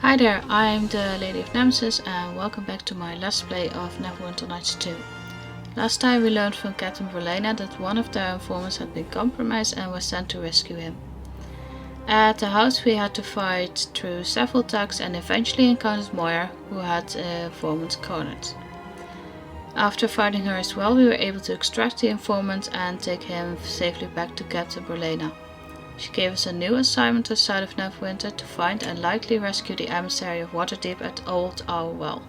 Hi there, I'm the Lady of Nemesis and welcome back to my Let's Play of Neverwinter Nights 2. Last time we learned from Captain Verlena that one of their informants had been compromised and was sent to rescue him. At the house we had to fight through several attacks and eventually encountered Moira, who had informants cornered. After fighting her as well, we were able to extract the informant and take him safely back to Captain Verlena. She gave us a new assignment outside of Neverwinter to find and likely rescue the emissary of Waterdeep at Old Owl Well.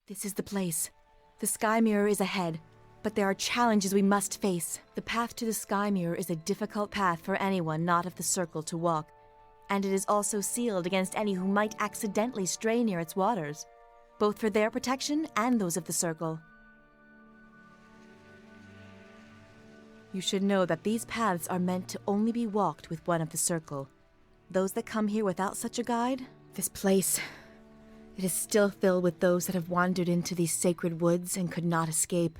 This is the place. The Skymirror is ahead, but there are challenges we must face. The path to the Skymirror is a difficult path for anyone not of the Circle to walk, and it is also sealed against any who might accidentally stray near its waters, both for their protection and those of the Circle. You should know that these paths are meant to only be walked with one of the Circle. Those that come here without such a guide, this place... it is still filled with those that have wandered into these sacred woods and could not escape.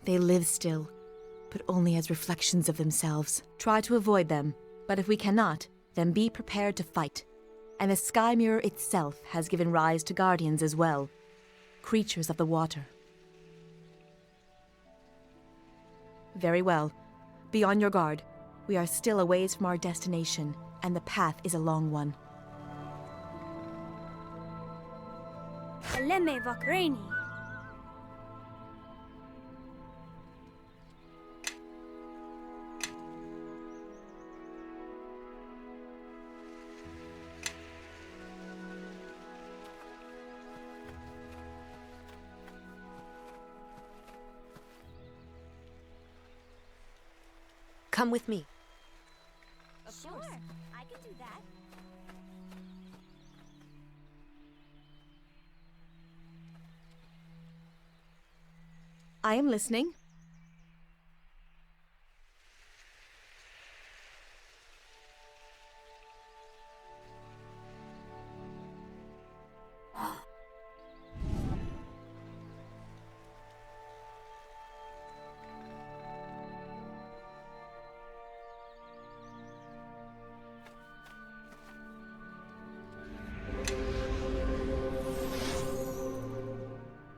They live still, but only as reflections of themselves. Try to avoid them, but if we cannot, then be prepared to fight. And the Skymirror itself has given rise to guardians as well, creatures of the water. Very well. Be on your guard. We are still a ways from our destination, and the path is a long one. علمي فكريني. Come with me. Sure, I can do that. I am listening.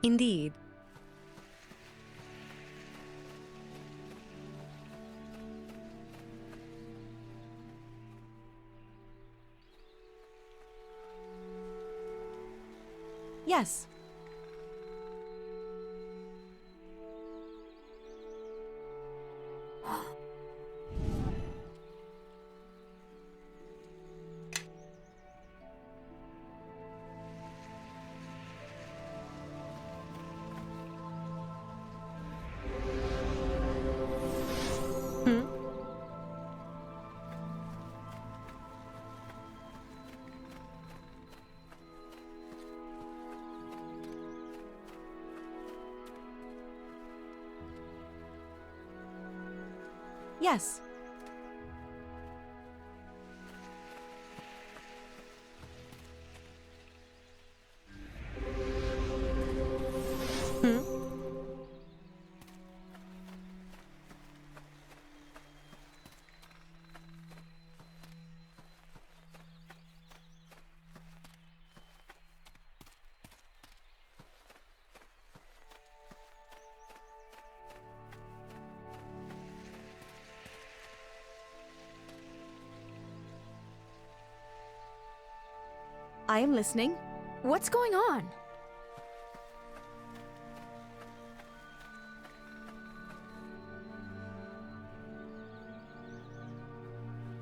Indeed. Yes. Yes. I am listening. What's going on?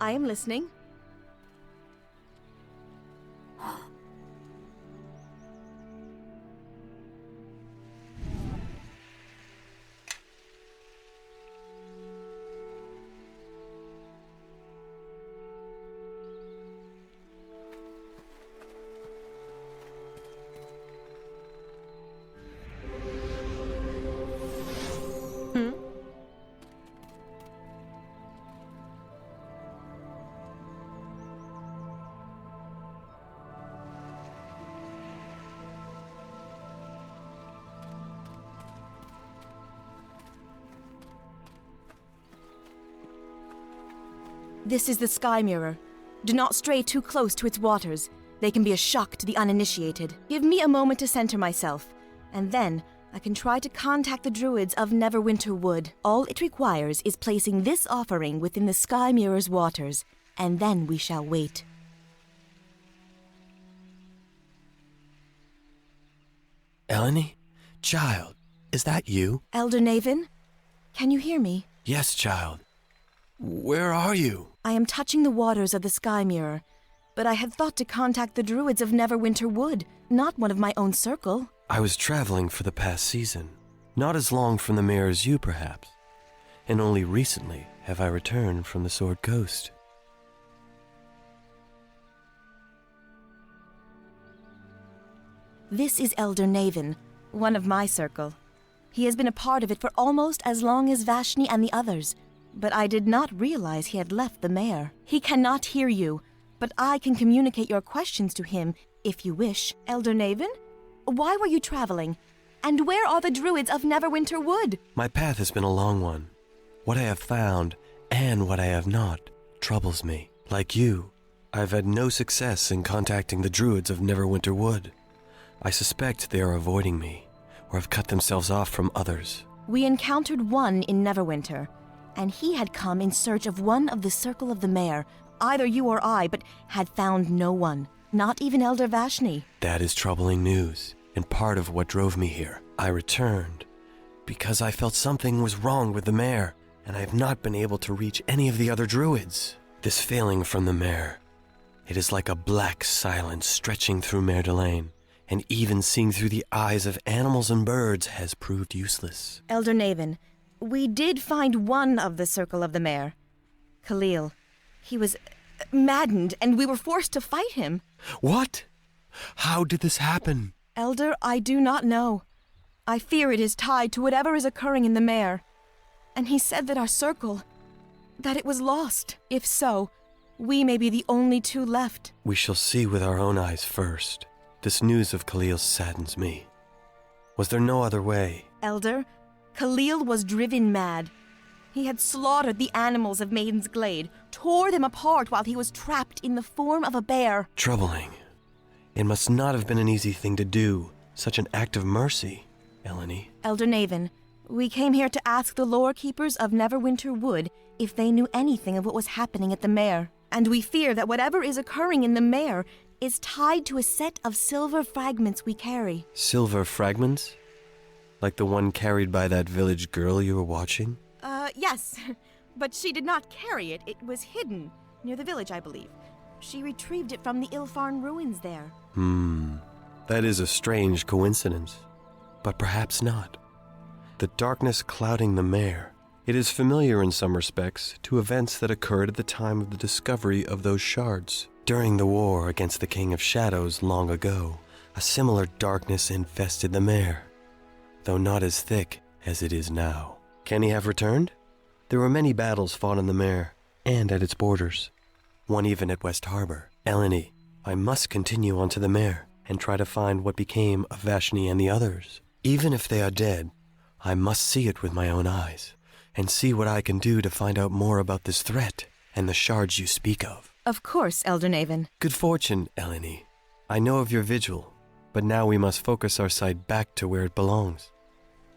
I am listening. This is the Skymirror. Do not stray too close to its waters. They can be a shock to the uninitiated. Give me a moment to center myself, and then I can try to contact the druids of Neverwinter Wood. All it requires is placing this offering within the Skymirror's waters, and then we shall wait. Eleni? Child, is that you? Elder Naven, can you hear me? Yes, child. Where are you? I am touching the waters of the Skymirror, but I had thought to contact the druids of Neverwinter Wood, not one of my own circle. I was traveling for the past season. Not as long from the mirror as you, perhaps. And only recently have I returned from the Sword Coast. This is Elder Naven, one of my circle. He has been a part of it for almost as long as Vashni and the others, but I did not realize he had left the mayor. He cannot hear you, but I can communicate your questions to him if you wish. Elder Naven, why were you traveling? And where are the druids of Neverwinter Wood? My path has been a long one. What I have found, and what I have not, troubles me. Like you, I have had no success in contacting the druids of Neverwinter Wood. I suspect they are avoiding me, or have cut themselves off from others. We encountered one in Neverwinter, and he had come in search of one of the Circle of the Mayor, either you or I, but had found no one, not even Elder Vashni. That is troubling news, and part of what drove me here. I returned because I felt something was wrong with the mayor, and I have not been able to reach any of the other druids. This failing from the mayor, it is like a black silence stretching through Mer Delane, and even seeing through the eyes of animals and birds has proved useless. Elder Naven, we did find one of the Circle of the Mayor, Khalil. He was maddened, and we were forced to fight him. What? How did this happen? Elder, I do not know. I fear it is tied to whatever is occurring in the Mayor. And he said that our circle, that it was lost. If so, we may be the only two left. We shall see with our own eyes first. This news of Khalil saddens me. Was there no other way? Elder, Khalil was driven mad. He had slaughtered the animals of Maiden's Glade, tore them apart while he was trapped in the form of a bear. Troubling. It must not have been an easy thing to do, such an act of mercy, Eleni. Elder Naven, we came here to ask the lore keepers of Neverwinter Wood if they knew anything of what was happening at the Mayor. And we fear that whatever is occurring in the Mayor is tied to a set of silver fragments we carry. Silver fragments? Like the one carried by that village girl you were watching? Yes. But she did not carry it. It was hidden near the village, I believe. She retrieved it from the Ilfarn ruins there. That is a strange coincidence. But perhaps not. The darkness clouding the mare. It is familiar in some respects to events that occurred at the time of the discovery of those shards. During the war against the King of Shadows long ago, a similar darkness infested the mare, though not as thick as it is now. Can he have returned? There were many battles fought in the mare, and at its borders. One even at West Harbor. Eleni, I must continue on to the mare, and try to find what became of Vashni and the others. Even if they are dead, I must see it with my own eyes, and see what I can do to find out more about this threat, and the shards you speak of. Of course, Elder Naven. Good fortune, Eleni. I know of your vigil, but now we must focus our sight back to where it belongs,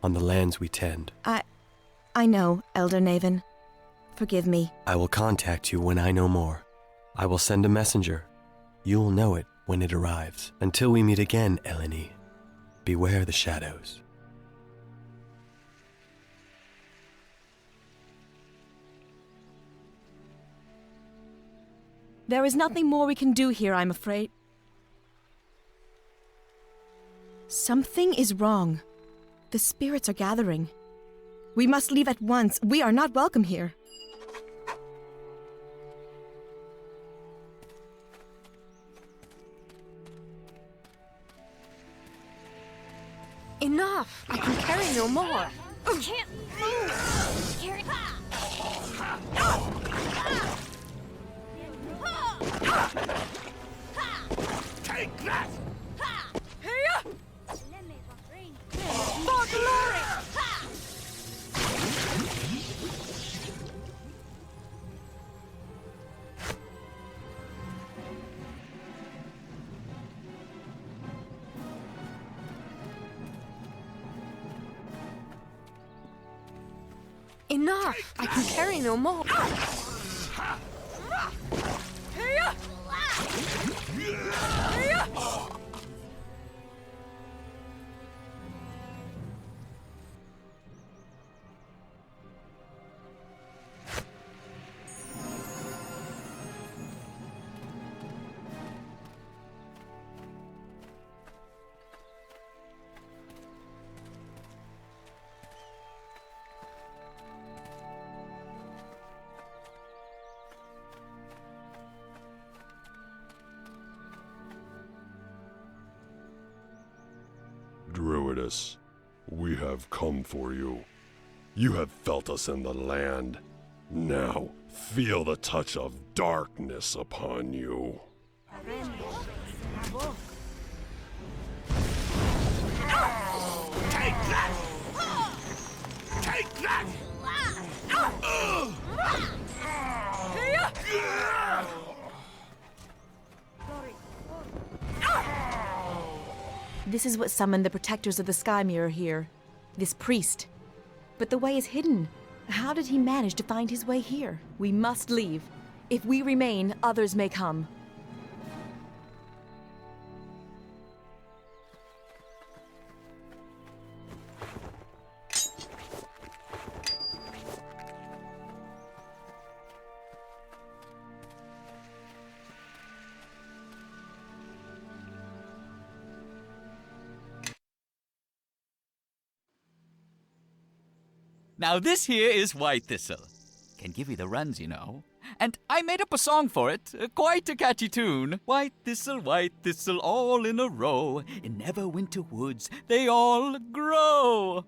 on the lands we tend. I know, Elder Naven. Forgive me. I will contact you when I know more. I will send a messenger. You will know it when it arrives. Until we meet again, Eleni, beware the shadows. There is nothing more we can do here, I'm afraid. Something is wrong. The spirits are gathering. We must leave at once. We are not welcome here. Enough! I can carry no more. Can't move. Carry. Take that! For glory! Enough! I can carry no more. Druidess, we have come for you. You have felt us in the land. Now, feel the touch of darkness upon you. Take that! Take that! This is what summoned the protectors of the Skymirror here. This priest. But the way is hidden. How did he manage to find his way here? We must leave. If we remain, others may come. Now this here is White Thistle. Can give you the runs, you know. And I made up a song for it, quite a catchy tune. White Thistle, all in a row. In Neverwinter woods, they all grow.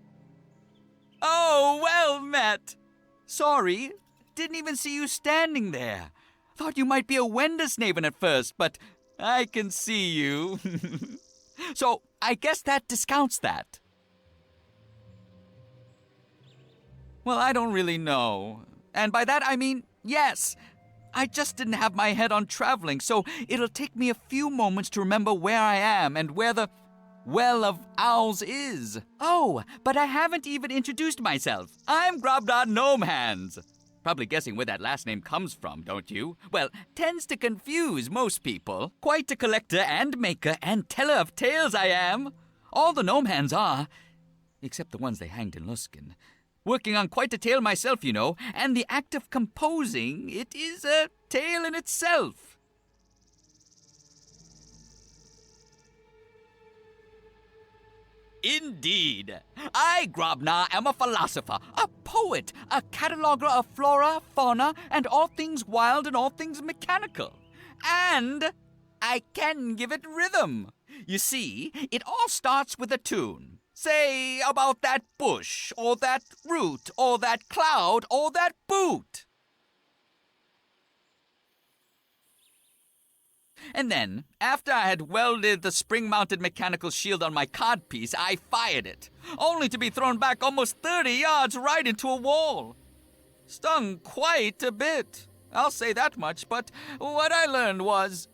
Oh, well met. Sorry, didn't even see you standing there. Thought you might be a Wendersnaven at first, but I can see you. So I guess that discounts that. Well, I don't really know. And by that I mean, yes. I just didn't have my head on traveling, so it'll take me a few moments to remember where I am and where the Well of Owls is. Oh, but I haven't even introduced myself. I'm Grobdar Gnomehands. Probably guessing where that last name comes from, don't you? Well, tends to confuse most people. Quite a collector and maker and teller of tales I am. All the Gnomehands are, except the ones they hanged in Luskan. Working on quite a tale myself, you know, and the act of composing, it is a tale in itself. Indeed. I, Grobnar, am a philosopher, a poet, a cataloger of flora, fauna, and all things wild and all things mechanical. And I can give it rhythm. You see, it all starts with a tune. Say about that bush, or that root, or that cloud, or that boot. And then, after I had welded the spring-mounted mechanical shield on my codpiece, I fired it, only to be thrown back almost 30 yards right into a wall. Stung quite a bit, I'll say that much, but what I learned was...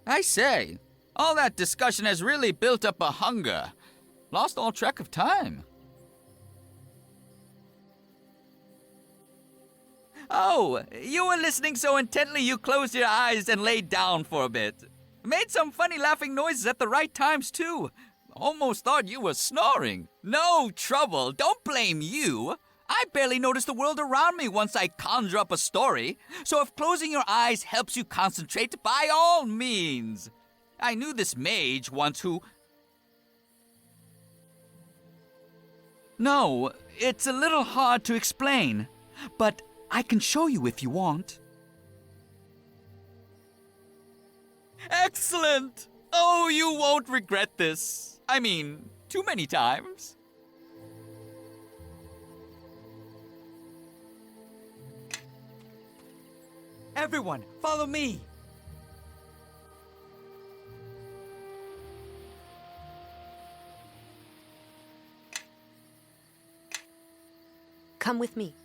I say, all that discussion has really built up a hunger. Lost all track of time. Oh, you were listening so intently you closed your eyes and laid down for a bit. Made some funny laughing noises at the right times, too. Almost thought you were snoring. No trouble, don't blame you. I barely notice the world around me once I conjure up a story. So if closing your eyes helps you concentrate, by all means. I knew this mage once who... No, it's a little hard to explain, but I can show you if you want. Excellent! Oh, you won't regret this. I mean, too many times. Everyone, follow me! Come with me.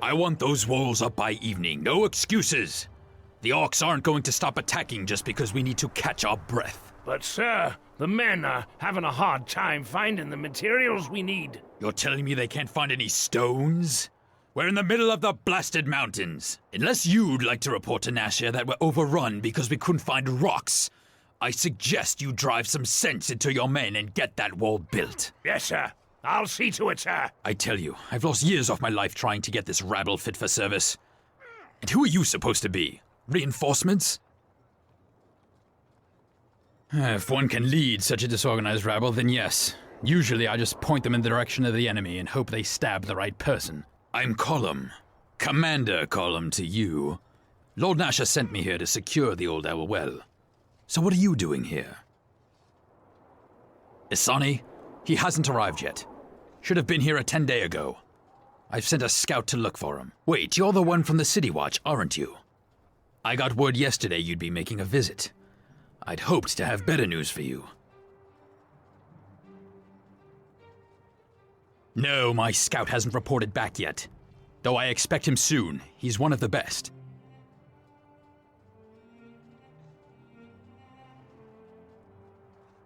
I want those walls up by evening. No excuses. The orcs aren't going to stop attacking just because we need to catch our breath. But sir, the men are having a hard time finding the materials we need. You're telling me they can't find any stones? We're in the middle of the blasted mountains. Unless you'd like to report to Nashia that we're overrun because we couldn't find rocks, I suggest you drive some sense into your men and get that wall built. Yes, sir. I'll see to it, sir. I tell you, I've lost years off my life trying to get this rabble fit for service. And who are you supposed to be? Reinforcements? If one can lead such a disorganized rabble, then yes. Usually I just point them in the direction of the enemy and hope they stab the right person. I'm Column. Commander Column to you. Lord Nasha sent me here to secure the old Owl Well. So what are you doing here? Isani? He hasn't arrived yet. Should have been here a 10 days ago. I've sent a scout to look for him. Wait, you're the one from the City Watch, aren't you? I got word yesterday you'd be making a visit. I'd hoped to have better news for you. No, my scout hasn't reported back yet. Though I expect him soon. He's one of the best.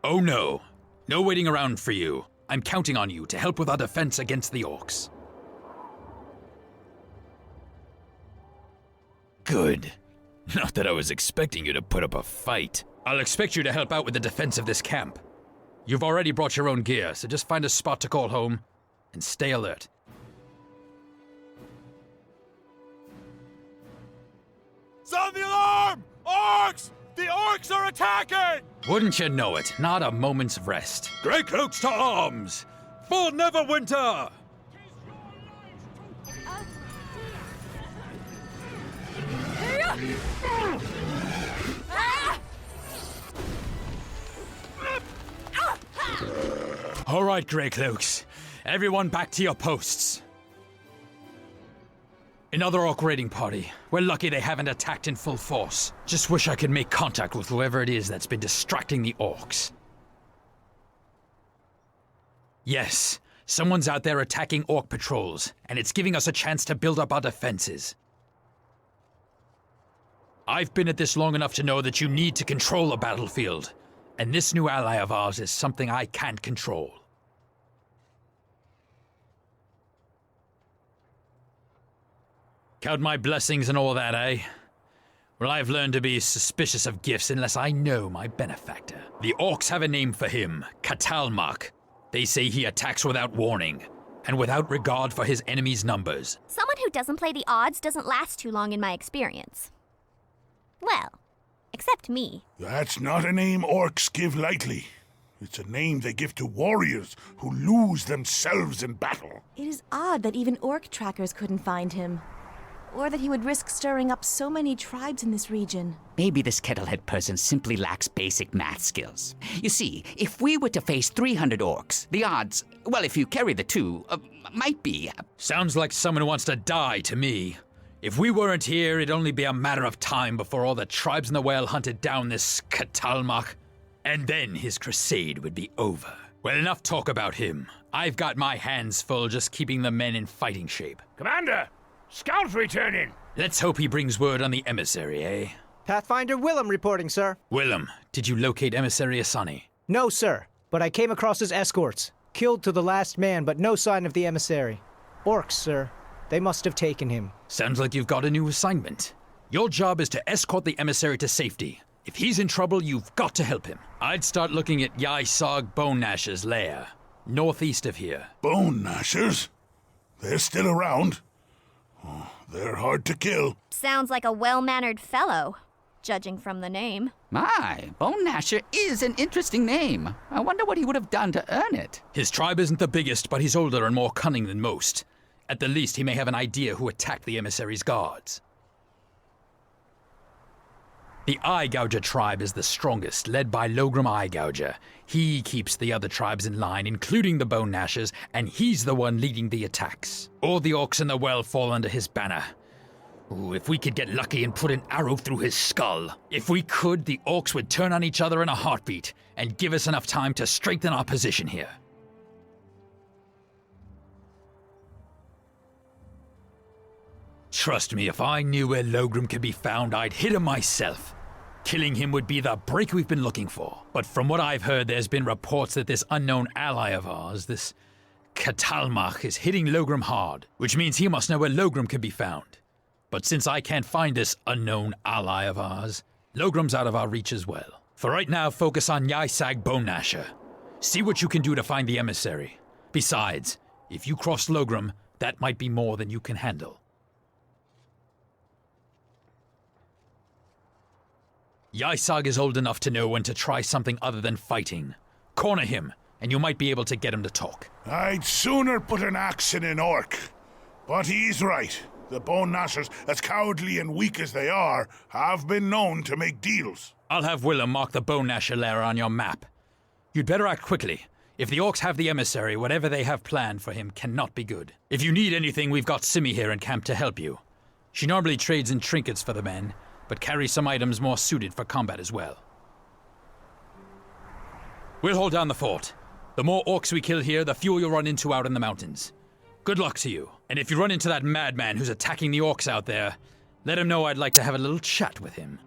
Oh no. No waiting around for you. I'm counting on you to help with our defense against the orcs. Good. Not that I was expecting you to put up a fight. I'll expect you to help out with the defense of this camp. You've already brought your own gear, so just find a spot to call home and stay alert. Sound the alarm! Orcs! The orcs are attacking! Wouldn't you know it, not a moment's rest. Grey cloaks to arms! For Neverwinter! All right, Grey Cloaks. Everyone back to your posts. Another orc raiding party. We're lucky they haven't attacked in full force. Just wish I could make contact with whoever it is that's been distracting the orcs. Yes, someone's out there attacking orc patrols, and it's giving us a chance to build up our defenses. I've been at this long enough to know that you need to control a battlefield, and this new ally of ours is something I can't control. Count my blessings and all that, eh? Well, I've learned to be suspicious of gifts unless I know my benefactor. The orcs have a name for him, Katalmak. They say he attacks without warning, and without regard for his enemies' numbers. Someone who doesn't play the odds doesn't last too long in my experience. Well, except me. That's not a name orcs give lightly. It's a name they give to warriors who lose themselves in battle. It is odd that even orc trackers couldn't find him. Or that he would risk stirring up so many tribes in this region. Maybe this kettlehead person simply lacks basic math skills. You see, if we were to face 300 orcs, the odds, well, if you carry the two, might be... Sounds like someone who wants to die to me. If we weren't here, it'd only be a matter of time before all the tribes in the well hunted down this Katalmach. And then his crusade would be over. Well, enough talk about him. I've got my hands full just keeping the men in fighting shape. Commander! Scouts returning! Let's hope he brings word on the emissary, eh? Pathfinder Willem reporting, sir. Willem, did you locate Emissary Asani? No, sir, but I came across his escorts. Killed to the last man, but no sign of the emissary. Orcs, sir. They must have taken him. Sounds like you've got a new assignment. Your job is to escort the emissary to safety. If he's in trouble, you've got to help him. I'd start looking at Yai-Sog Bone Gnash's lair, northeast of here. Bone Gnashers? They're still around. Oh, they're hard to kill. Sounds like a well-mannered fellow, judging from the name. My, Bone Gnasher is an interesting name. I wonder what he would have done to earn it. His tribe isn't the biggest, but he's older and more cunning than most. At the least, he may have an idea who attacked the emissary's guards. The Eye Gouger tribe is the strongest, led by Logrum Eye Gouger. He keeps the other tribes in line, including the Bone Gnashers, and he's the one leading the attacks. All the orcs in the well fall under his banner. Ooh, if we could get lucky and put an arrow through his skull. If we could, the orcs would turn on each other in a heartbeat, and give us enough time to strengthen our position here. Trust me, if I knew where Logrum could be found, I'd hit him myself. Killing him would be the break we've been looking for. But from what I've heard, there's been reports that this unknown ally of ours, this Katalmach, is hitting Logrum hard, which means he must know where Logrum can be found. But since I can't find this unknown ally of ours, Logrum's out of our reach as well. For right now, focus on Yai-Sag Bone Gnasher. See what you can do to find the emissary. Besides, if you cross Logrum, that might be more than you can handle. Yai-Sag is old enough to know when to try something other than fighting. Corner him, and you might be able to get him to talk. I'd sooner put an axe in an orc. But he's right. The Bone Gnashers, as cowardly and weak as they are, have been known to make deals. I'll have Willem mark the Bone Gnasher lair on your map. You'd better act quickly. If the orcs have the emissary, whatever they have planned for him cannot be good. If you need anything, we've got Simi here in camp to help you. She normally trades in trinkets for the men, but carries some items more suited for combat as well. We'll hold down the fort. The more orcs we kill here, the fewer you'll run into out in the mountains. Good luck to you. And if you run into that madman who's attacking the orcs out there, let him know I'd like to have a little chat with him.